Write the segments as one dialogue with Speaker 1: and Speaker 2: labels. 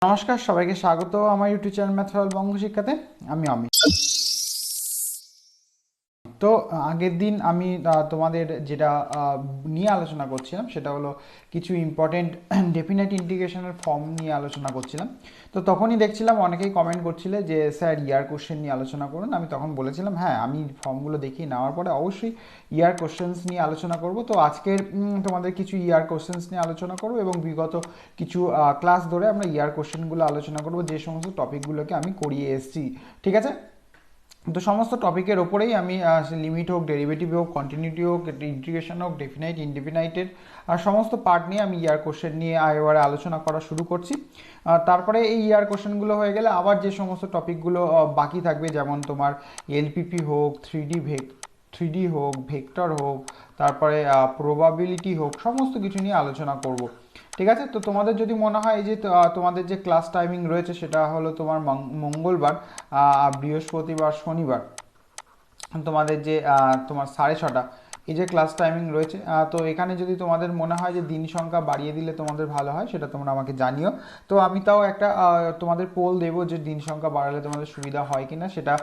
Speaker 1: নমস্কার, সবাইকে স্বাগত আমার ইউটিউব চ্যানেল ম্যাথড বঙ্গ শিক্ষাতে। আমি অমিত। তো আগের দিন আমি তোমাদের যেটা নিয়ে আলোচনা করছিলাম সেটা হলো কিছু ইম্পর্টেন্ট ডেফিনেট ইন্টিগ্রেশনের ফর্ম নিয়ে আলোচনা করছিলাম। তো তখনই দেখছিলাম অনেকেই কমেন্ট করছিলে যে স্যার ইয়ার কোশ্চেন নিয়ে আলোচনা করুন। আমি তখন বলেছিলাম হ্যাঁ, আমি ফর্মগুলো দেখিয়ে নেওয়ার পরে অবশ্যই ইয়ার কোশ্চেন্স নিয়ে আলোচনা করব। তো আজকের তোমাদের কিছু ইয়ার কোশ্চেন্স নিয়ে আলোচনা করব এবং বিগত কিছু ক্লাস ধরে আমরা ইয়ার কোশ্চেনগুলো আলোচনা করব, যে সমস্ত টপিকগুলোকে আমি করিয়ে এসেছি। ঠিক আছে? তো সমস্ত টপিকের ওপরেই আমি লিমিট হোক, ডেরিভেটিভ হোক, কন্টিনিউটি হোক, ইন্টিগ্রেশন হোক, ডেফিনাইট ইনডেফিনাইটের আর সমস্ত পার্ট নিয়ে আমি ইয়ার কোশ্চেন নিয়ে এবারে আলোচনা করা শুরু করছি। তারপরে এই ইয়ার কোশ্চেনগুলো হয়ে গেলে আবার যে সমস্ত টপিকগুলো বাকি থাকবে, যেমন তোমার এলপিপি হোক, থ্রি ডি হোক, ভেক্টর হোক, তারপরে প্রবাবিলিটি হোক, সমস্ত কিছু নিয়ে আলোচনা করব। ঠিক আছে? তো তোমাদের যদি মনে হয় যে তোমাদের যে ক্লাস টাইমিং রয়েছে সেটা হলো তোমার মঙ্গলবার, বৃহস্পতিবার, শনিবার তোমাদের যে তোমার 6:30 এই যে ক্লাস টাইমিং রয়েছে, তো এখানে যদি তোমাদের মনে হয় যে দিন সংখ্যা বাড়িয়ে দিলে তোমাদের ভালো হয়, সেটা তোমরা আমাকে জানিও। তো আমি তাও একটা তোমাদের পোল দেবো যে দিন সংখ্যা বাড়ালে তোমাদের সুবিধা হয় কিনা সেটা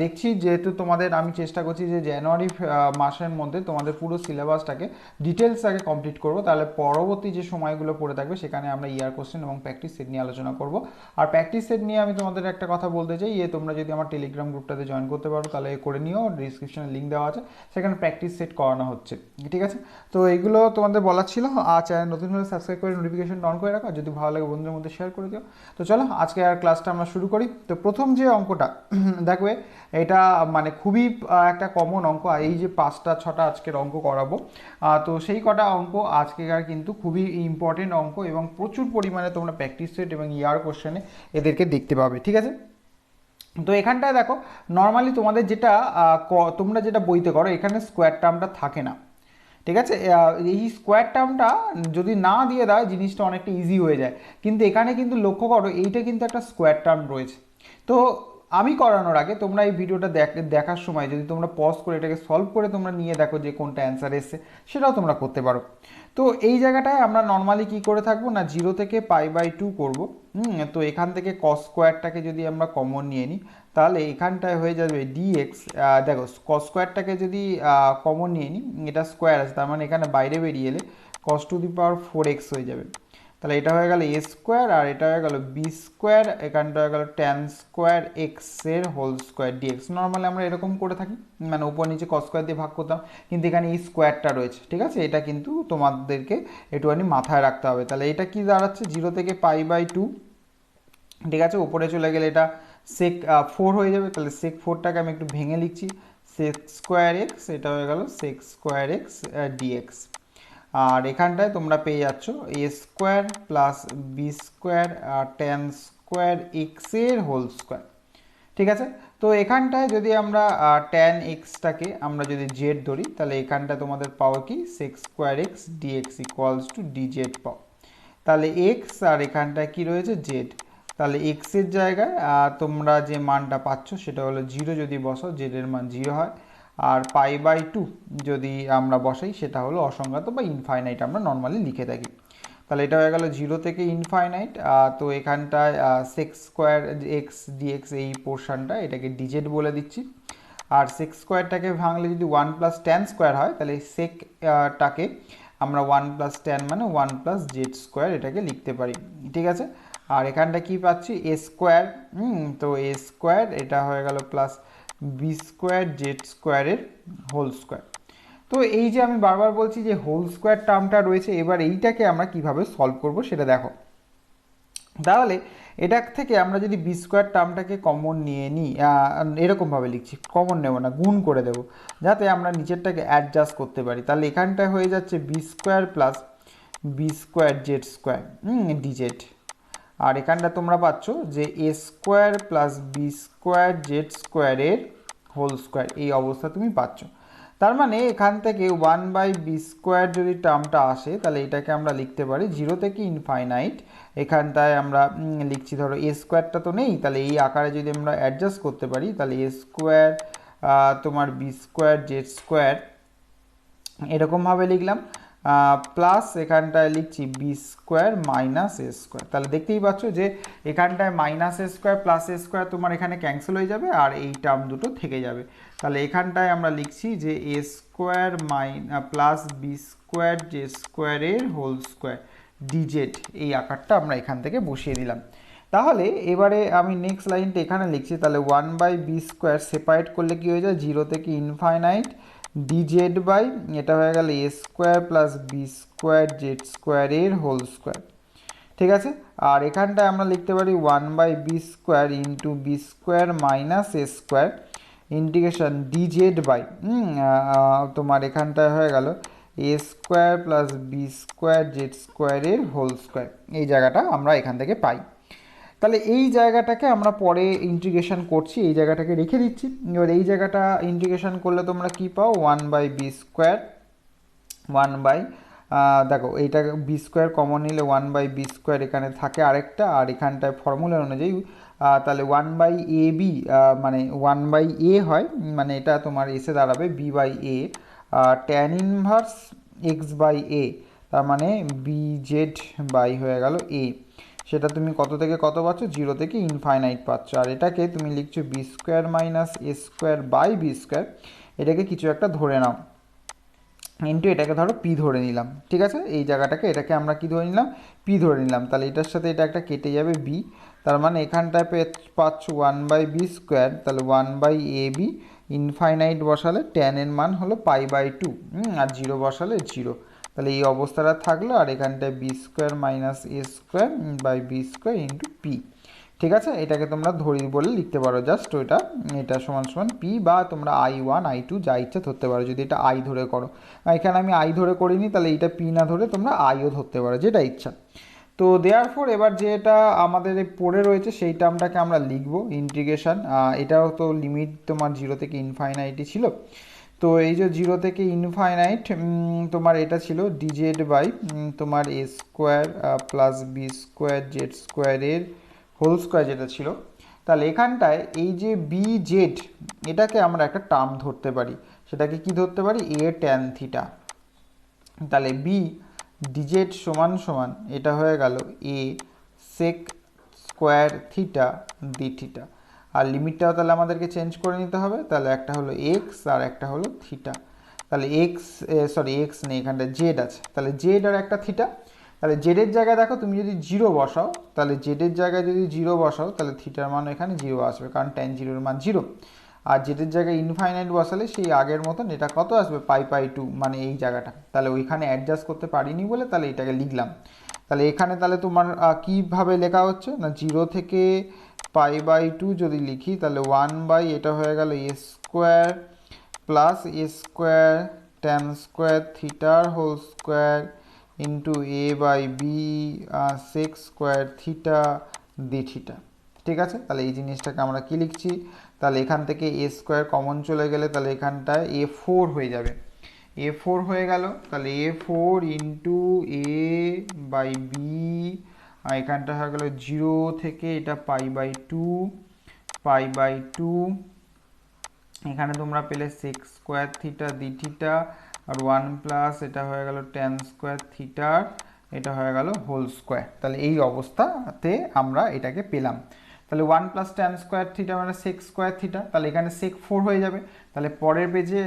Speaker 1: দেখছি। যেহেতু তোমাদের আমি চেষ্টা করছি যে জানুয়ারি মাসের মধ্যে তোমাদের পুরো সিলেবাসটাকে ডিটেলস আগে কমপ্লিট করব, তাহলে পরবর্তী যে সময়গুলো পড়ে থাকবে সেখানে আমরা ইয়ার কোশ্চেন এবং প্র্যাকটিস সেট নিয়ে আলোচনা করব। আর প্র্যাকটিস সেট নিয়ে আমি তোমাদের একটা কথা বলতে চাই, তোমরা যদি আমার টেলিগ্রাম গ্রুপটাতে জয়েন করতে পারো তাহলে করে নিও, ডিসক্রিপশনে লিঙ্ক দেওয়া আছে, সেখানে প্র্যাকটিস সেট করানো হচ্ছে। ঠিক আছে? তো এইগুলো তোমাদের বলার ছিল। আর চ্যানেল নতুন হলে সাবস্ক্রাইব করে নোটিফিকেশন অন করে রাখো, যদি ভালো লাগে বন্ধুদের মধ্যে শেয়ার করে দিও। তো চলো আজকে আর ক্লাসটা আমরা শুরু করি। তো প্রথম যে অঙ্কটা দেখবে, এটা মানে খুবই একটা কমন অঙ্ক। আর এই যে 5টা 6টা আজকের অঙ্ক করাবো, তো সেই কটা অঙ্ক আজকেকার কিন্তু খুবই ইম্পর্টেন্ট অঙ্ক এবং প্রচুর পরিমাণে তোমরা প্র্যাকটিস সেট এবং ইয়ার কোশ্চেনে এদেরকে দেখতে পাবে। ঠিক আছে? তো এখানটায় দেখো, নর্মালি তোমাদের যেটা তোমরা যেটা বইতে করো, এখানে স্কোয়ার টার্মটা থাকে না। ঠিক আছে? এই স্কোয়ার টার্মটা যদি না দিয়ে দেয় জিনিসটা অনেকটা ইজি হয়ে যায়, কিন্তু এখানে কিন্তু লক্ষ্য করো এইটা কিন্তু একটা স্কোয়ার টার্ম রয়েছে। তো আমি করানোর আগে তোমরা এই ভিডিওটা দেখার সময় যদি তোমরা পজ করে এটাকে সলভ করে তোমরা নিয়ে দেখো যে কোনটা অ্যান্সার এসছে, সেটাও তোমরা করতে পারো। তো এই জায়গাটায় আমরা নর্মালি কি করে থাকবো না, 0 থেকে π/2 করবো। তো এখান থেকে কস স্কোয়ারটাকে যদি আমরা কমন নিয়ে নিই, তাহলে এখানটায় হয়ে যাবে ডিএক্স। দেখো, কস স্কোয়ারটাকে যদি কমন নিয়ে নিই, এটা স্কোয়ার আছে, তার মানে এখানে বাইরে বেরিয়ে এলে cos⁴x হয়ে যাবে। তাহলে এটা হয়ে গেল এ স্কোয়ার, আর এটা হয়ে গেল বি স্কোয়ার, এখানটা হয়ে গেল ট্যান স্কোয়ার এক্স এর হোল স্কোয়ার ডিএক্স। নর্মালি আমরা এরকম করে থাকি, মানে উপর নিচে কস স্কোয়ার দিয়ে ভাগ করতাম, কিন্তু এখানে এই স্কোয়ারটা রয়েছে। ঠিক আছে? এটা কিন্তু তোমাদেরকে একটুখানি মাথায় রাখতে হবে। তাহলে এটা কি দাঁড়াচ্ছে, 0 থেকে π/2। ঠিক আছে? উপরে চলে গেলে এটা sec 4 হয়ে যাবে। তাহলে sec 4টাকে আমি একটু ভেঙে লিখছি, sec²x, এটা হয়ে গেল sec²x ডিএক্স। আর এখানটায় তোমরা পেয়ে যাচ্ছ এ স্কোয়ার প্লাস বি স্কোয়ার আর ট্যান স্কোয়ার এক্স এর হোল স্কোয়ার। ঠিক আছে? তো এখানটায় যদি আমরা ট্যান এক্সটাকে আমরা যদি জেড ধরি, তাহলে এখানটায় তোমাদের পাওয়া কি, sec²x dx equals two DZ পাও। তাহলে এক্স আর এখানটায় কি রয়েছে, জেড। তাহলে এক্সের জায়গায় তোমরা যে মানটা পাচ্ছ সেটা হলো 0 যদি বসো, জেডের মান 0 হয়। আর π/2 যদি আমরা বসাই সেটা হলো অসংজ্ঞাত বা ইনফাইনাইট, আমরা নর্মালি লিখে থাকি। তাহলে এটা হয়ে গেল 0 থেকে ইনফাইনাইট। তো এখানটায় sec²x ডিএক্স এই পোর্শনটা, এটাকে ডিজেড বলে দিচ্ছি। আর sec² ভাঙলে যদি 1 + tan² হয়, তাহলে সেকটাকে আমরা 1 + tan মানে 1 + z² এটাকে লিখতে পারি। ঠিক আছে? আর এখানটা কি পাচ্ছি, এ স্কোয়ার। তো এ স্কোয়ার এটা হয়ে গেল প্লাস b²z² এর হোল স্কোয়ার। তো এই যে আমি বারবার বলছি যে হোল স্কোয়ার টার্মটা রয়েছে, এবার এইটাকে আমরা কিভাবে সলভ করব সেটা দেখো। তাহলে এটা থেকে আমরা যদি বি স্কোয়ার টার্মটাকে কমন নিয়ে নিই, এরকমভাবে লিখছি, কমন নেব না, গুণ করে দেব, যাতে আমরা নিচেরটাকে অ্যাডজাস্ট করতে পারি। তাহলে এখানটায় হয়ে যাচ্ছে b square plus b²z² d z. আর এখানটা তোমরা পাচ্ছ যে এ স্কোয়ার প্লাস b²z² এর হোল স্কোয়ার, এই অবস্থা তুমি পাচ্ছ। তার মানে এখান থেকে 1/b² যদি টার্মটা আসে, তাহলে এটাকে আমরা লিখতে পারি 0 থেকে ইনফাইনাইট। এখানটায় আমরা লিখছি, ধরো এ স্কোয়ারটা তো নেই, তাহলে এই আকারে যদি আমরা অ্যাডজাস্ট করতে পারি, তাহলে এ স্কোয়ার তোমার b²z² এরকমভাবে লিখলাম। প্লাস এখানটায় লিখছি বি স্কোয়ার মাইনাস এ স্কোয়ার। তাহলে দেখতেই পাচ্ছ যে এখানটায় minus A square plus A square তোমার এখানে ক্যান্সেল হয়ে যাবে আর এই টার্ম দুটো থেকে যাবে। তাহলে এখানটায় আমরা লিখছি যে a square plus b square z স্কোয়ারের হোল স্কোয়ার ডিজেড, এই আকারটা আমরা এখান থেকে বসিয়ে দিলাম। তাহলে এবারে আমি নেক্সট লাইনটা এখানে লিখছি। তাহলে 1/b স্কোয়ার সেপারেট করলে কি হয়ে যায়, 0 থেকে ইনফাইনাইট ডিজেড বাই এটা হয়ে গেল এ square plus b square z স্কোয়ারের হোল স্কোয়ার। ঠিক আছে, আর এখানটায় আমরা লিখতে পারি 1/b square into b square minus A square integration d z by তোমার এখানটায় হয়ে গেল এ square plus b square z স্কোয়ারের হোল স্কোয়ার। এই জায়গাটা আমরা এখান থেকে পাই। তাহলে এই জায়গাটাকে আমরা পরে ইন্টিগ্রেশন করছি, এই জায়গাটাকে রেখে দিচ্ছি। এবার এই জায়গাটা ইন্টিগ্রেশন করলে তোমরা কি পাও, 1/b স্কোয়ার 1 দেখো এইটা বি স্কোয়ার কমন নিলে 1/b স্কোয়ার এখানে থাকে আরেকটা, আর এখানটায় ফর্মুলা অনুযায়ী তাহলে 1/ab মানে 1/a হয়, মানে এটা তোমার এসে দাঁড়াবে b/a ট্যান ইনভার্স x/a, তার মানে bz বাই হয়ে গেল a। সেটা তুমি কত থেকে কত পাচ্ছ, 0 থেকে ইনফাইনাইট পাচ্ছ। আর এটাকে তুমি লিখছো B square minus A square by B square, এটাকে কিছু একটা ধরে নাও, ইন্টু এটাকে ধরো পি ধরে নিলাম। ঠিক আছে, এই জায়গাটাকে এটাকে আমরা কি ধরে নিলাম, পি ধরে নিলাম। তাহলে এটার সাথে এটা একটা কেটে যাবে বি, তার মানে এখানটায় পাচ্ছ 1/b স্কোয়ার, তাহলে 1/ab ইনফাইনাইট বসালে ট্যানের মান হলো π/2, আর 0 বসালে 0। তাহলে এই অবস্থাটা থাকলো, আর এখানটায় B square minus A square by B square into P. ঠিক আছে, এটাকে তোমরা ধরি বলে লিখতে পারো জাস্ট ওইটা, এটা সমান সমান পি, বা তোমরা i1 i2 যা ইচ্ছা ধরতে পারো, যদি এটা আই ধরে করো। এখানে আমি আই ধরে করিনি, তাহলে এটা পি না ধরে তোমরা আইও ধরতে পারো, যেটা ইচ্ছা। তো দেয়ার ফর এবার যেটা আমাদের পড়ে রয়েছে সেই টার্মটাকে আমরা লিখবো ইন্টিগ্রেশন। এটাও তো লিমিট তোমার 0 থেকে ইনফাইনাইটই ছিল। তো এই যে 0 থেকে ইনফাইনাইট তোমার এটা ছিল ডিজেড বাই তোমার a square plus b square z স্কোয়ারের হোল স্কোয়ার যেটা ছিল। তাহলে এখানটায় এই যে বি জেড এটাকে আমরা একটা টার্ম ধরতে পারি, সেটাকে কি ধরতে পারি, এ ট্যান থিটা। তাহলে বি ডিজেড সমান সমান এটা হয়ে গেল a sec square theta D theta. আর লিমিটটাও তাহলে আমাদেরকে চেঞ্জ করে নিতে হবে, তাহলে একটা হলো এক্স আর একটা হলো থিটা। তাহলে এক্স নেই, এখানটা জেড আছে, তাহলে জেড আর একটা থিটা। তাহলে জেডের জায়গায় দেখো তুমি যদি 0 বসাও, তাহলে জেডের জায়গায় যদি 0 বসাও তাহলে থিটার মান এখানে 0 আসবে, কারণ ট্যান 0-এর মান 0। আর জেডের জায়গায় ইনফাইনাইট বসালে সেই আগের মতন এটা কত আসবে, π/2, মানে এই জায়গাটা। তাহলে ওইখানে অ্যাডজাস্ট করতে পারিনি বলে তাহলে এটাকে লিখলাম। তাহলে এখানে তাহলে তোমার কীভাবে লেখা হচ্ছে না, 0 থেকে π/2 যদি লিখি তাহলে 1 এটা হয়ে গেল এ square plus A square tan square থিটার whole square into a/b sec square theta D theta. ঠিক আছে, তাহলে এই জিনিসটাকে আমরা কি লিখছি, তাহলে এখান থেকে এ স্কোয়ার কমন চলে গেলে তাহলে এখানটায় a4 হয়ে যাবে, a4 হয়ে গেল। তাহলে a4 ইন্টু a/b, আর এখানটা হয়ে গেল 0 থেকে এটা π/2, এখানে তোমরা পেলে sec square theta D theta, আর 1 প্লাস এটা হয়ে গেল ট্যান স্কোয়ার থিটার, এটা হয়ে গেল হোল স্কোয়ার। তাহলে এই অবস্থাতে আমরা এটাকে পেলাম। তাহলে 1 প্লাস ট্যান স্কোয়ার থিটা মানে সেক স্কোয়ার থিটা, তাহলে এখানে সেক 4 হয়ে যাবে। তাহলে পরের পেজে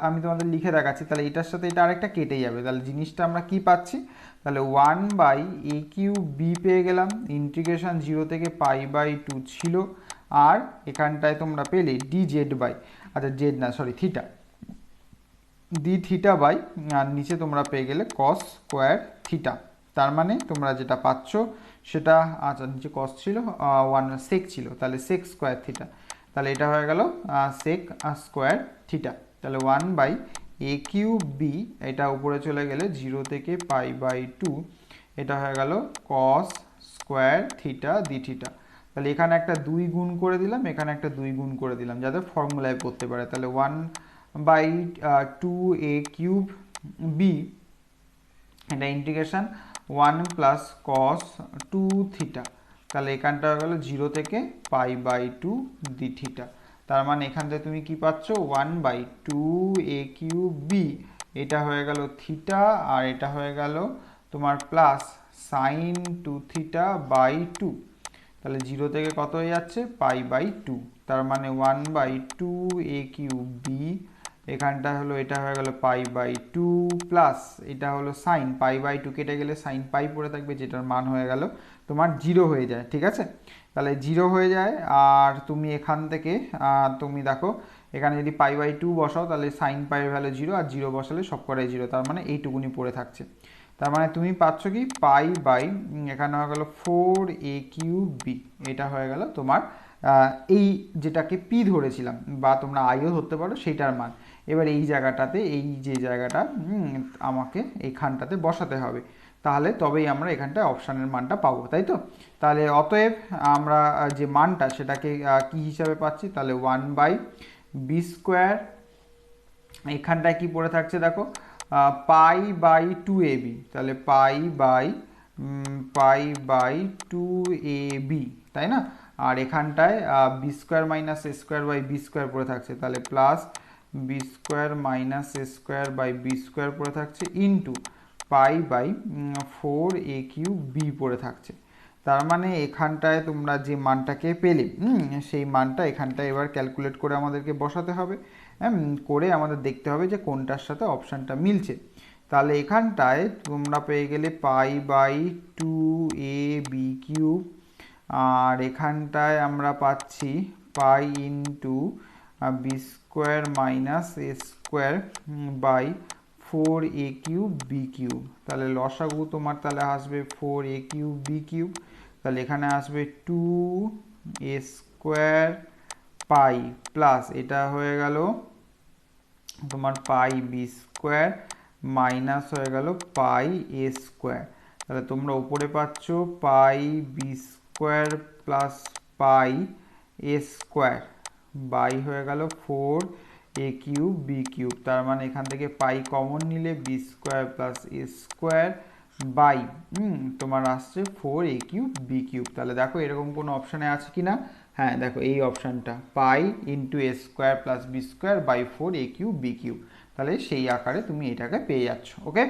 Speaker 1: আমি তোমাদের লিখে দেখাচ্ছি, তাহলে এটার সাথে এটা আরেকটা কেটে যাবে। তাহলে জিনিসটা আমরা কি পাচ্ছি, তাহলে 1/a³ পেয়ে গেলাম, ইন্টিগ্রেশন 0 থেকে π/2 ছিল, আর এখানটায় তোমরা পেলে ডিজেড বাই, আচ্ছা জেড না sorry theta, D theta by, আর নিচে তোমরা পেয়ে গেলে কস স্কোয়ার থিটা। তার মানে তোমরা যেটা পাচ্ছ সেটা, আচ্ছা নিচে কস ছিল, 1 সেক ছিল, তাহলে সেক স্কোয়ার থিটা। তাহলে এটা হয়ে গেল সেক স্কোয়ার থিটা। তাহলে 1/a³b, এটা উপরে চলে গেলে 0 থেকে π/2, এটা হয়ে গেল cos square theta D theta. তাহলে এখানে একটা 2 গুণ করে দিলাম, এখানে একটা 2 গুণ করে দিলাম, যাতে ফর্মুলায় করতে পারে। তাহলে 1/2a³ এটা ইন্টিগ্রেশন 1 প্লাস কস 2 থিটা। তাহলে এখানটা হয়ে গেল 0 থেকে π/2 ডি থিটা। তার মানে এখান থেকে তুমি কি পাচ্ছ, 1/2a³ এটা হয়ে গেল থিটা, আর এটা হয়ে গেল তোমার প্লাস সাইন 2 থিটা বাই 2। তাহলে 0 থেকে কত হয়ে যাচ্ছে পাই বাই 2, তার মানে 1/2 a কিউব বি। এখানটা হলো এটা হয়ে গেল পাই বাই 2 প্লাস এটা হলো সাইন পাই বাই 2 কেটে গেলে সাইন পাই পড়ে থাকবে, যেটার মান হয়ে গেল তোমার 0 হয়ে যায়। ঠিক আছে, তাহলে 0 হয়ে যায়। আর তুমি এখান থেকে তুমি দেখো এখানে যদি পাই বাই 2 বসাও তাহলে সাইন পাইয়ের ভ্যালু 0, আর 0 বসালে সব কটাই 0, তার মানে এইটুকুনি পড়ে থাকছে। তার মানে তুমি পাচ্ছ কি পাই বাই এখানে হয়ে গেল 4a কিউব বি। এটা হয়ে গেল তোমার এই যেটাকে পি ধরেছিলাম, বা তোমরা আইও ধরতে পারো, সেইটার মান। এবার এই জায়গাটাতে এই যে জায়গাটা আমাকে এইখানটাতে বসাতে হবে, তাহলে তবেই আমরা এখানটায় অপশানের মানটা পাবো, তাই তো? তাহলে অতএব আমরা যে মানটা সেটাকে কি হিসাবে পাচ্ছি, তাহলে 1/b²। এখানটায় কি পড়ে থাকছে দেখো পাই বাই 2ab, তাহলে পাই বাই 2ab, তাই না? আর এখানটায় b² minus a² by b² পড়ে থাকছে, তাহলে plus b² minus a² by b² পড়ে থাকছে into pi by 4a cube B পড়ে থাকছে। তার মানে এখানটায় তোমরা যে মানটাকে পেলে সেই মানটা এখানটায় এবার ক্যালকুলেট করে আমাদেরকে বসাতে হবে, করে আমাদের দেখতে হবে যে কোনটার সাথে অপশানটা মিলছে। তাহলে এখানটায় তোমরা পেয়ে গেলে পাই বাই 2ab কিউব, আর এখানটায় আমরা পাচ্ছি pi into b² minus a² by 4a cube B cube. তাহলে লসাগু তোমার তাহলে আসবে 4a কিউব বি কিউব, তাহলে এখানে আসবে 2a² পাই প্লাস এটা হয়ে গেল তোমার পাই b² মাইনাস হয়ে গেল পাই a²। তাহলে তোমরা উপরে পাচ্ছ পাই b² plus pi a² by হয়ে গেল 4a কিউব বি কিউব। তার মানে এখান থেকে পাই কমন নিলে b² প্লাস a² বাই তোমার আসছে 4a কিউব বি কিউব। তাহলে দেখো এরকম কোনো অপশানে আছে কি না? হ্যাঁ দেখো এই অপশানটা pi into a² plus b² by 4a cube B cube, তাহলে সেই আকারে তুমি এটাকে পেয়ে যাচ্ছ। ওকে,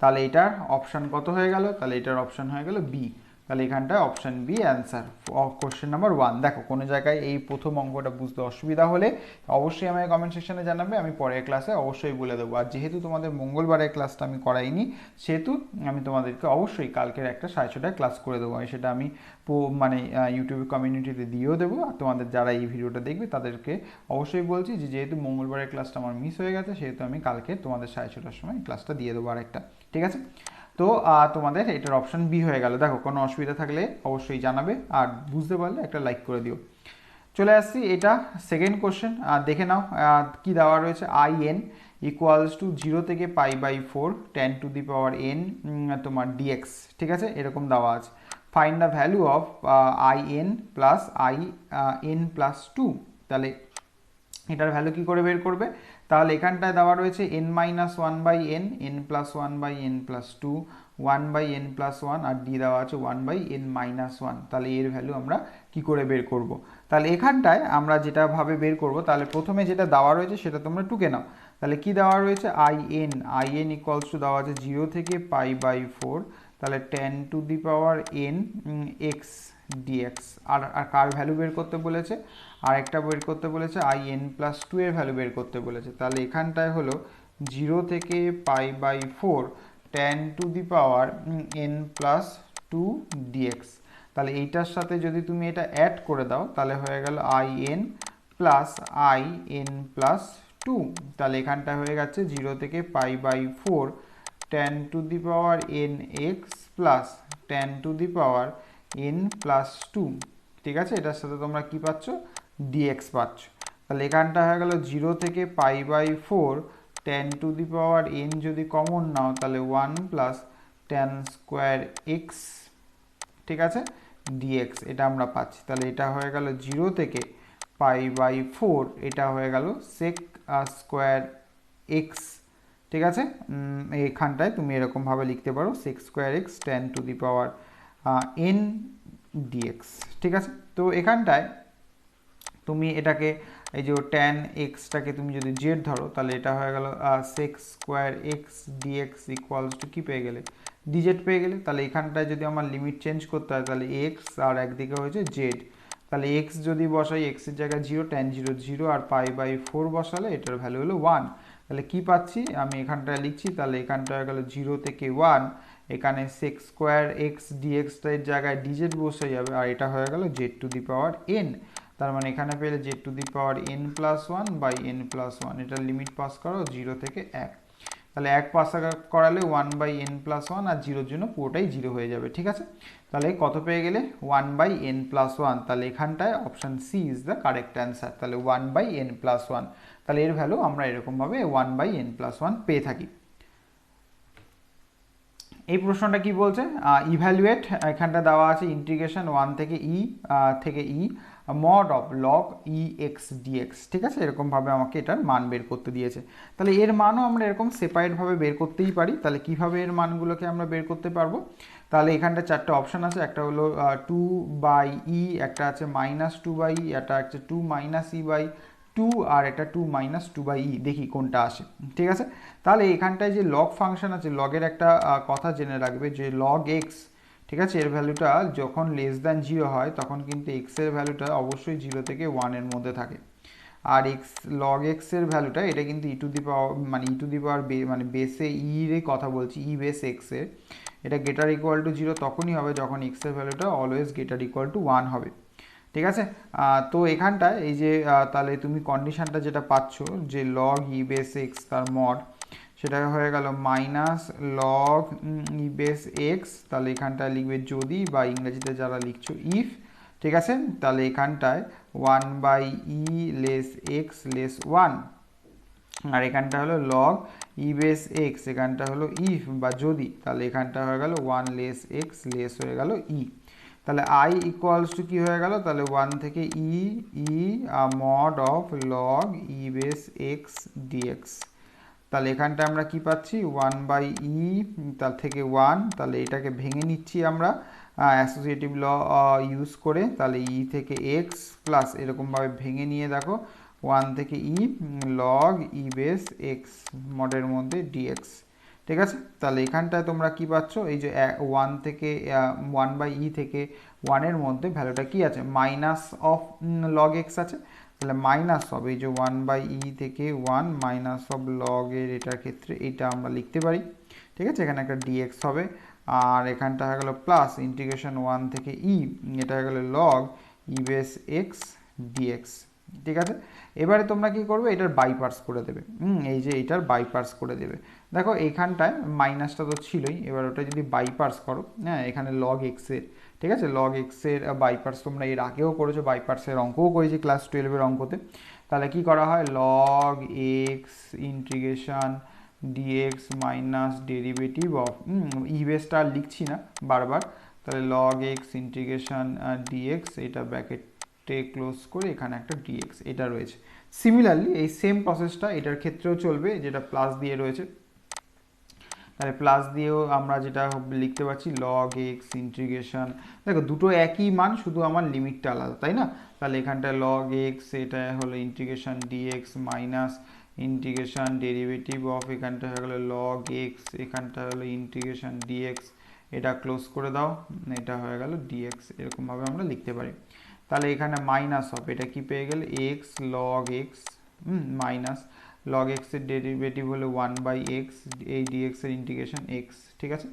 Speaker 1: তাহলে এটার অপশান কত হয়ে গেল? তাহলে এটার অপশান হয়ে গেল বি। তাহলে এখানটায় option B answer question number 1। দেখো কোনো জায়গায় এই প্রথম অঙ্কটা বুঝতে অসুবিধা হলে অবশ্যই আমাকে কমেন্ট সেকশনে জানাবে, আমি পরের ক্লাসে অবশ্যই বলে দেবো। আর যেহেতু তোমাদের মঙ্গলবারের ক্লাসটা আমি করাইনি, সেহেতু আমি তোমাদেরকে অবশ্যই কালকের একটা 6:30টায় ক্লাস করে দেবো। সেটা আমি মানে ইউটিউব কমিউনিটিতে দিয়েও দেবো। আর তোমাদের যারা এই ভিডিওটা দেখবে তাদেরকে অবশ্যই বলছি যে যেহেতু মঙ্গলবারের ক্লাসটা আমার মিস হয়ে গেছে, সেহেতু আমি কালকে তোমাদের 6:30টার সময় ক্লাসটা দিয়ে দেবো আরেকটা। ঠিক আছে, তো তোমাদের এটার অপশান বি হয়ে গেল। দেখো কোনো অসুবিধা থাকলে অবশ্যই জানাবে, আর বুঝতে পারলে একটা লাইক করে দিও। চলে আসছি এটা সেকেন্ড কোশ্চেন, দেখে নাও কি দেওয়া রয়েছে। আই এন ইকুয়ালস টু 0 থেকে pi by 4 10 to the power N তোমার ডিএক্স। ঠিক আছে, এরকম দেওয়া আছে। Find the value of I N plus I N plus 2। তাহলে এটার ভ্যালু কি করে বের করবে? তাহলে এখানটায় দেওয়া রয়েছে n minus 1/n, n plus 1/n plus 2, 1/n plus 1, আর ডি দেওয়া আছে 1/n মাইনাস 1। তাহলে এর ভ্যালু আমরা কি করে বের করব? তাহলে এখানটায় আমরা যেটা ভাবে বের করব, তাহলে প্রথমে যেটা দেওয়া রয়েছে সেটা তোমরা টুকে নাও। তাহলে কি দেওয়া রয়েছে? আই এন ইকুয়ালস টু দেওয়া আছে 0 থেকে পাই বাই 4, তাহলে 10 to the power n X dx. আর কার ভ্যালু বের করতে বলেছে? আর একটা বের করতে বলেছে আই এন প্লাস 2 এর ভ্যালু বের করতে বলেছে। তাহলে এখানটায় হলো 0 থেকে pi by 4 10 to the power n plus 2 dx. তাহলে এইটার সাথে যদি তুমি এটা অ্যাড করে দাও তাহলে হয়ে গেল I N plus I N plus 2। তাহলে এখানটা হয়ে গেছে 0 থেকে pi by 4 10 to the power n X plus 10 to the power n plus 2। ঠিক আছে, এটার সাথে তোমরা কি পাচ্ছ? ডিএক্স পাচ্ছ। তাহলে এখানটা হয়ে গেল 0 থেকে pi by 4 10 to the power n যদি কমন নাও তাহলে 1 প্লাস 10 স্কোয়ার এক্স। ঠিক আছে, ডিএক্স এটা আমরা পাচ্ছি। তাহলে এটা হয়ে গেল 0 থেকে পাই বাই 4, এটা হয়ে গেল সেক স্কোয়ার এক্স। ঠিক আছে, এখানটায় তুমি এরকমভাবে লিখতে পারো sec square X 10 to the power n dx. ঠিক আছে, তো এখানটায় তুমি এটাকে এই যে ট্যান এক্সটাকে তুমি যদি জেড ধরো তাহলে এটা হয়ে গেল sec square x d x equals to কী পেয়ে গেলে ডিজেড পেয়ে গেলে। তাহলে এখানটায় যদি আমার লিমিট চেঞ্জ করতে হয় তাহলে এক্স আর একদিকে হয়েছে জেড, তাহলে এক্স যদি বসাই এক্সের জায়গায় 0 ট্যান 0 0 আর π/4 বসালে এটার ভ্যালু হলো 1। তাহলে কি পাচ্ছি আমি এখানটায় লিখছি, তাহলে এখানটা হয়ে গেল 0 থেকে 1, এখানে সেক্স স্কোয়ার এক্স ডিএক্সটার জায়গায় ডিজেড বসে যাবে আর এটা হয়ে গেল z⁴n। তার মানে এখানে পেলে z⁴n+1/n+1, এটার লিমিট পাস করো 0 থেকে 1, তাহলে 1 পাস করালে 1/n+1 আর 0-র জন্য পুরোটাই 0 হয়ে যাবে। ঠিক আছে, তাহলে কত পেয়ে গেলে 1/n+1, তাহলে এখানটায় option C is the correct answer. তাহলে 1/n+1, তাহলে এর ভ্যালু আমরা এরকমভাবে 1/n+1 পেয়ে থাকি। এই প্রশ্নটা কি বলছে, ইভ্যালুয়েট, এখানটা দেওয়া আছে ইন্টিগ্রেশন 1 থেকে e mod of log e x d x. ঠিক আছে, এরকমভাবে আমাকে এটার মান বের করতে দিয়েছে। তাহলে এর মানও আমরা এরকম সেপারেটভাবে বের করতেই পারি। তাহলে কিভাবে এর মানগুলোকে আমরা বের করতে পারবো, তাহলে এখানটা 4টে অপশান আছে, একটা হলো 2/e, একটা আছে -2/e, একটা আছে 2 - e/2 আর এটা 2 - 2/e, দেখি কোনটা আসে। ঠিক আছে, তাহলে এখানটায় যে লগ ফাংশন আছে, লগের একটা কথা জেনে রাখবে যে লগ এক্স, ঠিক আছে, এর ভ্যালুটা যখন <0 হয় তখন কিন্তু এক্স এর ভ্যালুটা অবশ্যই 0 থেকে 1 এর মধ্যে থাকে। আর এক্স লগ এক্স এর ভ্যালুটা এটা কিন্তু ই টু দি পাওয়ার মানে বেসে এর কথা বলছি, ই বেস এক্স এর, এটা >= 0 তখনই হবে যখন এক্স এর ভ্যালুটা অলওয়েজ >=1 হবে। ঠিক আছে, তো এখানটায় এই যে তাহলে তুমি কন্ডিশনটা যেটা পাচ্ছ যে লগ ই বেস এক্স তার মড, সেটা হয়ে গেল minus log e base x, তাহলে এখানটায় লিখবে যদি, বা ইংরেজিতে যারা লিখছো ইফ। ঠিক আছে, তাহলে এখানটায় 1/e লেস এক্স লেস 1, আর এখানটা হলো লগ ই বেস এক্স, এখানটা হলো ইফ বা যদি, তাহলে এখানটা হয়ে গেল 1 লেস এক্স লেস হয়ে গেল ই। তাহলে আই ইকুয়ালস টু কী হয়ে গেল, তাহলে 1 থেকে e mod of log e base x dx. তাহলে এখানটা আমরা কি পাচ্ছি 1/e তার থেকে 1, তাহলে এটাকে ভেঙে নিচ্ছি আমরা অ্যাসোসিয়েটিভ ল ইউজ করে, তাহলে ই থেকে এক্স প্লাস এরকমভাবে ভেঙে নিয়ে দেখো 1 থেকে ই লগ ই বেস এক্স মডের মধ্যে ডিএক্স। ঠিক আছে, তাহলে এখানটায় তোমরা কি পাচ্ছ, এই যে 1 থেকে 1/e থেকে 1 এর মধ্যে ভ্যালুটা কি আছে, মাইনাস অফ লগ এক্স আছে, তাহলে মাইনাস হবে এই যে 1/e থেকে 1 মাইনাস অফ লগের, এটার ক্ষেত্রে এটা আমরা লিখতে পারি। ঠিক আছে, এখানে একটা ডিএক্স হবে, আর এখানটা হয়ে গেল প্লাস ইন্টিগ্রেশন 1 থেকে ই, এটা হয়ে গেল log e base x d x. ঠিক আছে, এবারে তোমরা কি করবে, এটার বাইপার্স করে দেবে, এই যে এটার বাইপার্স করে দেবে। দেখো এইখানটায় মাইনাসটা তো ছিলই, এবার ওটা যদি বাইপার্স করো, হ্যাঁ এখানে লগ এক্সের, ঠিক আছে, লগ এক্সের বাইপার্স তোমরা এর আগেও করেছো, বাইপার্সের অঙ্কও করেছি ক্লাস 12-এর অঙ্কতে। তাহলে কি করা হয়, log x integration dx minus derivative of e বেসটা আর লিখছি না বারবার, তাহলে লগ এক্স ইন্টিগ্রেশন ডিএক্স, এটা ব্র্যাকেটে ক্লোজ করে এখানে একটা ডিএক্স এটা রয়েছে। সিমিলারলি এই সেম প্রসেসটা এটার ক্ষেত্রেও চলবে, যেটা প্লাস দিয়ে রয়েছে, তাহলে প্লাস দিয়েও আমরা যেটা লিখতে পারছি লগ এক্স ইন্টিগ্রেশন, দেখো দুটো একই মান, শুধু আমার লিমিটটা আলাদা, তাই না। তাহলে এখানটায় লগ এক্স এটা হলো integration dx minus integration derivative of, এখানটা হয়ে গেলো লগ এক্স, এখানটা হলো ইন্টিগ্রেশন ডিএক্স, এটা ক্লোজ করে দাও, এটা হয়ে গেল ডিএক্স, এরকমভাবে আমরা লিখতে পারি। তাহলে এখানে মাইনাস হবে, এটা কি পেয়ে গেলে x log X minus log x এর ডেরিভেটিভ হলো 1/x, এই ডিএক্স এর ইন্টিগ্রেশন এক্স। ঠিক আছে,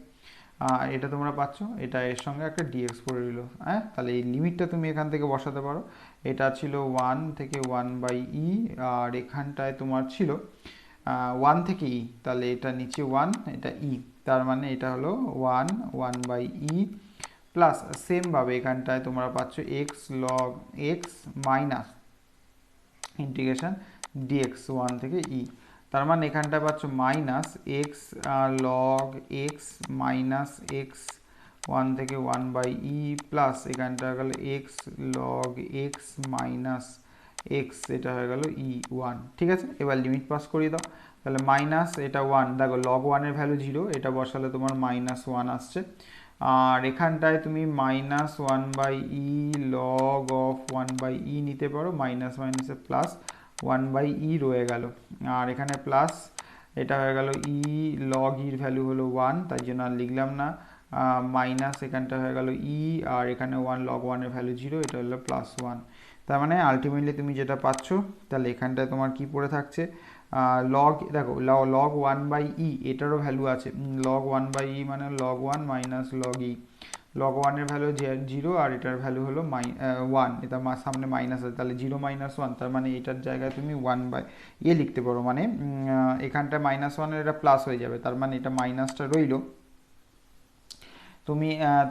Speaker 1: এটা তোমরা পাচ্ছ, এটা এর সঙ্গে একটা ডিএক্স করে দিল, হ্যাঁ। তাহলে এই লিমিটটা তুমি এখান থেকে বসাতে পারো, এটা ছিল 1 থেকে 1/e, আর এখানটায় তোমার ছিল 1 থেকে e, তাহলে এটা নিচে 1, এটা e, তার মানে এটা হলো 1/e প্লাস সেমভাবে এখানটায় তোমরা পাচ্ছ X log X minus integration dx 1 থেকে ই, তার মানে এখানটা পাচ্ছ minus X log X minus X 1 থেকে 1/e প্লাস এখানটা হয়ে গেল X log X minus X, এটা হয়ে গেল e1। ঠিক আছে, এবার লিমিট পাস করিয়ে দাও, তাহলে মাইনাস এটা 1, দেখো লগ 1 এর ভ্যালু 0, এটা বসালে তোমার -1 আসছে, আর এখানটায় তুমি -1/e log of one by e নিতে পারো, মাইনাস মাইনাসে প্লাস ওয়ান বাই ই রয়ে গেল। আর এখানে প্লাস এটা হয়ে গেল ই লগ ইর ভ্যালু হলো ওয়ান, তাই জন্য আর লিখলাম না। মাইনাস এখানটা হয়ে গেল ই, আর এখানে ওয়ান লগ ওয়ানের ভ্যালু জিরো, এটা হলো প্লাস ওয়ান। তার মানে আলটিমেটলি তুমি যেটা পাচ্ছ, তাহলে এখানটায় তোমার কি পড়ে থাকছে, লগ, দেখো লগ ওয়ান বাই ই এটারও ভ্যালু আছে, লগ ওয়ান বাই ই মানে লগ ওয়ান মাইনাস লগ ই, লগ ওয়ানের ভ্যালু জিরো আর এটার ভ্যালু হলো ওয়ান, এটা সামনে মাইনাস আছে, তাহলে জিরো মাইনাস ওয়ান, তার মানে এটার জায়গায় তুমি ওয়ান বাই লিখতে পারো, মানে এখানটা মাইনাস ওয়ানের এটা প্লাস হয়ে যাবে, তার মানে এটা মাইনাসটা রইলো।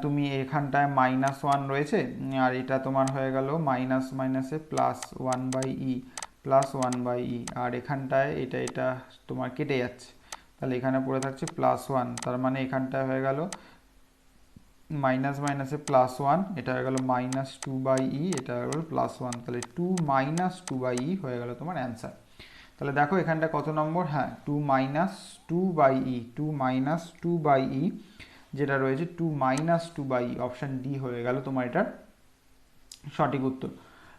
Speaker 1: তুমি এখানটায় মাইনাস ওয়ান রয়েছে, আর এটা তোমার হয়ে গেল মাইনাস মাইনাসে plus one by e, plus one by e, আর এখানটায় এটা তোমার কেটে যাচ্ছে, তাহলে এখানে পড়ে থাকছে প্লাস ওয়ান, তার মানে এখানটায় হয়ে গেল মাইনাস মাইনাসে প্লাস ওয়ান, এটা হয়ে গেল মাইনাস টু বাই ই, এটা হয়ে গেল প্লাস ওয়ান, তাহলে টু মাইনাস টু বাই ই হয়ে গেল তোমার অ্যান্সার। তাহলে দেখো এখানটা কত নম্বর, হ্যাঁ two minus two by e, two minus two by e যেটা রয়েছে, two minus two by option d হয়ে গেল তোমার এটার সঠিক উত্তর।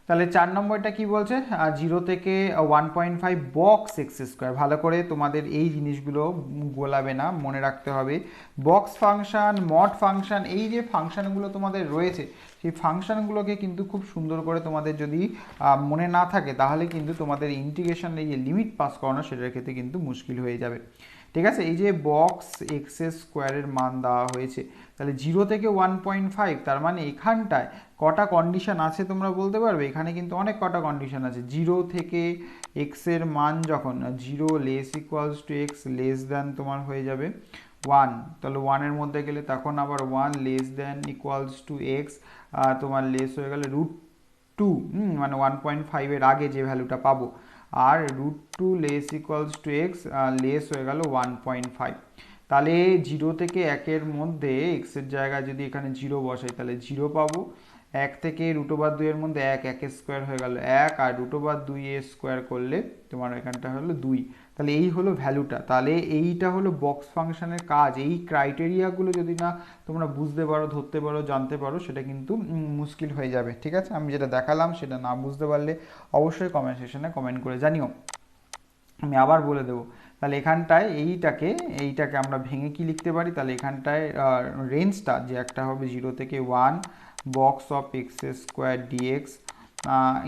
Speaker 1: তাহলে 4 নম্বরটা কি বলছে, 0 থেকে 1.5 বক্স এক্স স্কোয়ার। ভালো করে তোমাদের এই জিনিসগুলো গোলাবে না, মনে রাখতে হবে। বক্স ফাংশন, মড ফাংশন, এই যে ফাংশনগুলো তোমাদের রয়েছে, সেই ফাংশনগুলোকে কিন্তু খুব সুন্দর করে তোমাদের যদি মনে না থাকে, তাহলে কিন্তু তোমাদের ইন্টিগ্রেশনের এই যে লিমিট পাস করানো, সেটার ক্ষেত্রে কিন্তু মুশকিল হয়ে যাবে। ঠিক আছে, এই যে বক্স এক্স স্কোয়ারের মান দেওয়া হয়েছে, তাহলে 0 থেকে 1.5, তার মানে এখানটায় কটা কন্ডিশন আছে তোমরা বলতে পারবে? এখানে কিন্তু অনেক কটা কন্ডিশন আছে। 0 থেকে এক্সের মান যখন 0 less equals to x less than তোমার হয়ে যাবে 1, তাহলে 1-এর মধ্যে গেলে তখন আবার 1 less than equals to x, তোমার লেস হয়ে গেলে √2, মানে 1.5-এর আগে যে ভ্যালুটা পাবো, আর √2 less equals to x less হয়ে গেল 1.5। তাহলে 0 থেকে 1-এর মধ্যে এক্সের জায়গায় যদি এখানে 0 বসাই, তাহলে 0 পাবো। 1 থেকে √2-এর মধ্যে 1 স্কোয়ার হয়ে গেল 1, আর √2 স্কোয়ার করলে তোমার এখানটা হলো 2। তাহলে এই হলো ভ্যালুটা। তাহলে এইটা হলো বক্স ফাংশনের কাজ। এই ক্রাইটেরিয়াগুলো যদি না তোমরা বুঝতে পারো, ধরতে পারো, জানতে পারো, সেটা কিন্তু মুশকিল হয়ে যাবে। ঠিক আছে, আমি যেটা দেখালাম সেটা না বুঝতে পারলে অবশ্যই কমেন্ট সেকশনে কমেন্ট করে জানিও, আমি আবার বলে দেবো। তাহলে এখানটায় এইটাকে আমরা ভেঙে কি লিখতে পারি, তাহলে এখানটায় রেঞ্জটা যে একটা হবে 0 থেকে 1 box of x square d x,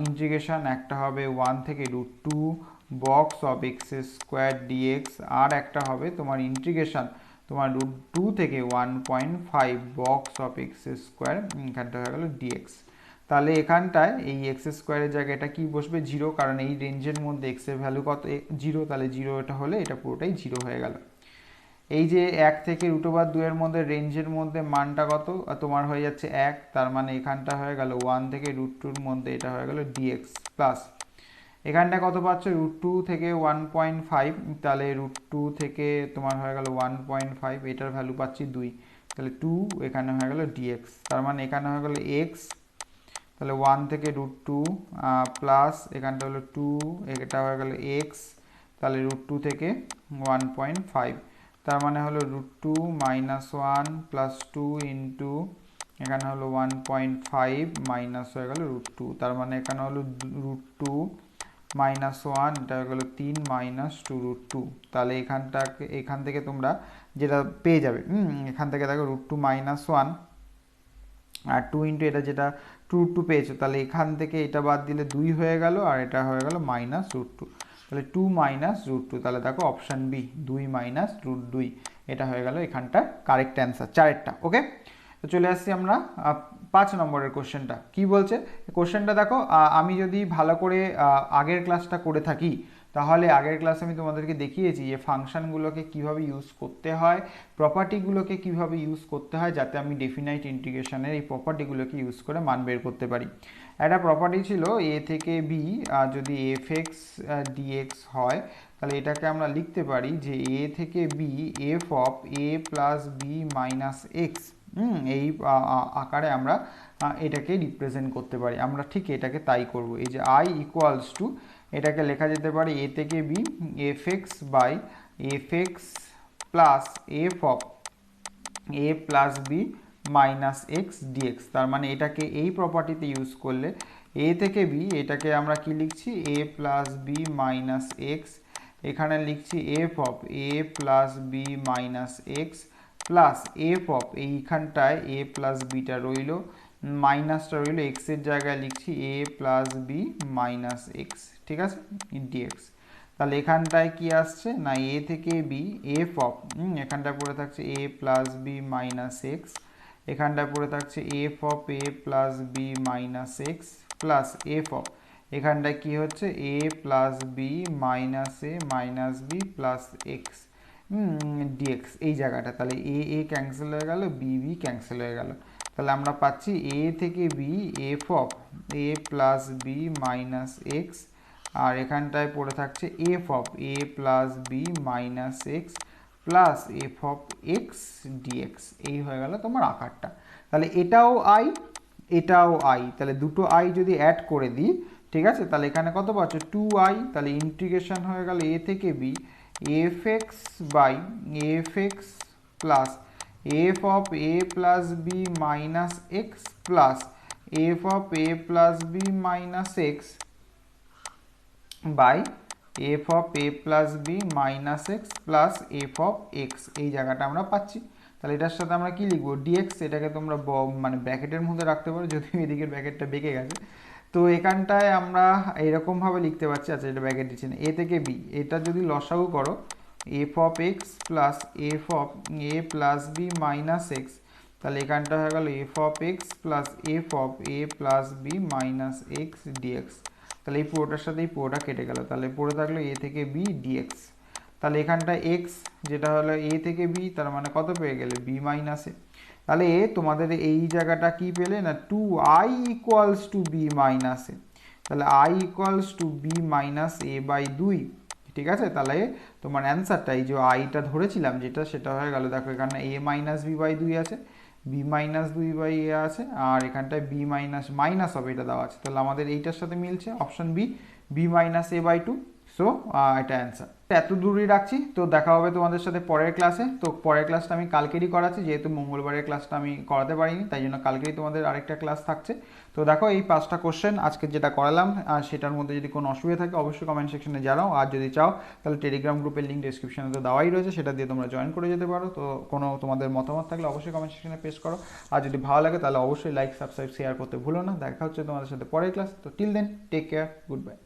Speaker 1: integration একটা হবে 1 থেকে √2 box of x square d x, আর একটা হবে তোমার ইন্টিগ্রেশন তোমার √2 থেকে 1.5 বক্স অফ এক্স স্কোয়ার, এখানটা হয়ে গেল ডিএক্স। তাহলে এখানটায় এই এক্স স্কোয়ারের জায়গায় এটা কি বসবে, 0, কারণ এই রেঞ্জের মধ্যে এক্সের ভ্যালু কত, 0, তাহলে 0 এটা হলে এটা পুরোটাই 0 হয়ে গেল। এই যে 1 থেকে √2-এর মধ্যে রেঞ্জের মধ্যে মানটা কত তোমার হয়ে যাচ্ছে 1, তার মানে এখানটা হয়ে গেল 1 থেকে √2-এর মধ্যে এটা হয়ে গেল ডিএক্স প্লাস এখানটা কত পাচ্ছ, √2 থেকে 1.5, তাহলে √2 থেকে তোমার হয়ে গেল 1.5, এটার ভ্যালু পাচ্ছি 2, তাহলে 2 এখানে হয়ে গেল ডিএক্স, তার মানে এখানে হয়ে গেল এক্স, তাহলে 1 থেকে √2 প্লাস এখানটা হলো 2, এটা হয়ে গেল এক্স, তাহলে √2 থেকে 1.5, তার মানে হলো √2 মাইনাস 1 প্লাস 2 ইন্টু এখানে হলো 1.5 মাইনাস হয়ে গেল √2, তার মানে এখানে হলো √2 মাইনাস 1, এটা হয়ে গেল 3 মাইনাস 2 √2। তাহলে এখান থেকে তোমরা যেটা পেয়ে যাবে, এখান থেকে দেখো √2 মাইনাস 1 আর 2 ইন্টু এটা যেটা √2 পেয়েছো, তাহলে এখান থেকে এটা বাদ দিলে 2 হয়ে গেল, আর এটা হয়ে গেল মাইনাস √2, তাহলে 2 মাইনাস √2, তাহলে দেখো অপশান বি 2 মাইনাস √2, এটা হয়ে গেল এখানটা কারেক্ট অ্যান্সার 4-এরটা। ওকে, তো চলে আসছি আমরা 5 নম্বরের কোশ্চেনটা। কি বলছে কোশ্চেনটা দেখো, আমি যদি ভালো করে আগের ক্লাসটা করে থাকি, তাহলে আগের ক্লাসে আমি তোমাদেরকে দেখিয়েছি যে ফাংশনগুলোকে কিভাবে ইউজ করতে হয়, প্রপার্টিগুলোকে কিভাবে ইউজ করতে হয়, যাতে আমি ডেফিনাইট ইন্টিগ্রেশনের এই প্রপার্টিগুলোকে ইউজ করে মান বের করতে পারি। একটা প্রপার্টি ছিল এ থেকে বি যদি fx dx হয়, তাহলে এটাকে আমরা লিখতে পারি যে এ থেকে B F of A plus B minus X, এই আকারে আমরা এটাকে রিপ্রেজেন্ট করতে পারি। আমরা ঠিক এটাকে তাই করব। এই যে আই ইকুয়ালস টু, এটাকে লেখা যেতে পারে এ থেকে B F X by F X plus F of A plus B minus X dx. তার মানে এটাকে এই প্রপার্টিতে ইউজ করলে এ থেকে বি, এটাকে আমরা কি লিখছি A plus B minus X, এখানে লিখছি F of A plus B minus x plus F of এইখানটায় এ প্লাস বিটা রইল, মাইনাসটা রইল, এক্সের জায়গায় লিখছি A plus B minus x, ঠিক আছে, ডিএক্স। তাহলে এখানটায় কি আসছে না এ থেকে বি এফ অফ, এখানটায় পড়ে থাকছে a plus B minus x, এখানটায় পড়ে থাকছে f of A plus B minus x plus F of, এখানটায় কি হচ্ছে a plus B minus a minus b plus x d x এই জায়গাটা। তাহলে এ ক্যান্সেল হয়ে গেল, বি বি ক্যান্সেল হয়ে গেল। তাহলে আমরা পাচ্ছি এ থেকে B F of A plus B minus x, আর এখানটায় পড়ে থাকছে f of A plus B minus x plus F of x d x. এই হয়ে গেল তোমার আকারটা। তাহলে এটাও আই, এটাও আই, তাহলে দুটো আই যদি অ্যাড করে দিই, ঠিক আছে, তাহলে এখানে কত পাচ্ছ 2i। তাহলে ইন্টিগ্রেশন হয়ে গেল এ থেকে B F X by F X plus F of A plus B minus x plus F of A plus B minus X by F of A plus B minus x plus F of X, এই জায়গাটা আমরা পাচ্ছি। তাহলে এটার সাথে আমরা কি লিখবো ডিএক্স, এটাকে তোমরা মানে ব্র্যাকেটের মধ্যে রাখতে পারো, যদিও এদিকের ব্র্যাকেটটা বেঁকে গেছে। তো এখানটায় আমরা এরকমভাবে লিখতে পারছি, আচ্ছা এটা ব্র্যাকেট দিচ্ছি না, এ থেকে বি, এটা যদি লসাগু করো F of X plus F of A plus B minus X, তাহলে এখানটা হয়ে গেল F of X plus F of A plus B minus X dx. তাহলে এই পুরোটার সাথে এই পুরোটা কেটে গেল, তাহলে পড়ে থাকলো এ থেকে বি ডিএক্স। তাহলে এখানটা এক্স যেটা হলো এ থেকে বি, তার মানে কত পেয়ে গেলে বি মাইনাসে। তাহলে তোমাদের এই জায়গাটা কি পেলে না 2i ইকুয়ালস টু বি মাইনাসে, তাহলে i equals to B minus A by 2, ঠিক আছে। তাহলে তোমার অ্যান্সারটা এই যে আইটা ধরেছিলাম যেটা, সেটা হয়ে গেল, দেখো এখানে এ মাইনাস বি বাই 2 আছে, বি মাইনাস 2 বাই এ আছে, আর এখানটায় বি মাইনাস মাইনাস হবে এটা দেওয়া আছে। তাহলে আমাদের এইটার সাথে মিলছে option B, B minus A by 2। So এটা অ্যান্সার। এত দূরই রাখছি, তো দেখা হবে তোমাদের সাথে পরের ক্লাসে। তো পরের ক্লাসটা আমি কালকেরই করাচ্ছি, যেহেতু মঙ্গলবারের ক্লাসটা আমি করাতে পারিনি, তাই জন্য কালকেই তোমাদের আরেকটা ক্লাস থাকছে। তো দেখো এই 5টা কোশ্চেন আজকে যেটা করালাম, আর সেটার মধ্যে যদি কোনো অসুবিধা থাকে অবশ্যই কমেন্ট সেকশনে জানাও। আর যদি চাও তাহলে টেলিগ্রাম গ্রুপের লিঙ্ক ডিসক্রিপশনে তো দেওয়াই রয়েছে, সেটা দিয়ে তোমরা জয়েন করে যেতে পারো। তো কোনো তোমাদের মতামত থাকলে অবশ্যই কমেন্ট সেকশনে পেশ করো, আর যদি ভালো লাগে তাহলে অবশ্যই লাইক সাবস্ক্রাইব শেয়ার করতে ভুলো না। দেখা হচ্ছে তোমাদের সাথে পরের ক্লাস। তো till then take care, good by.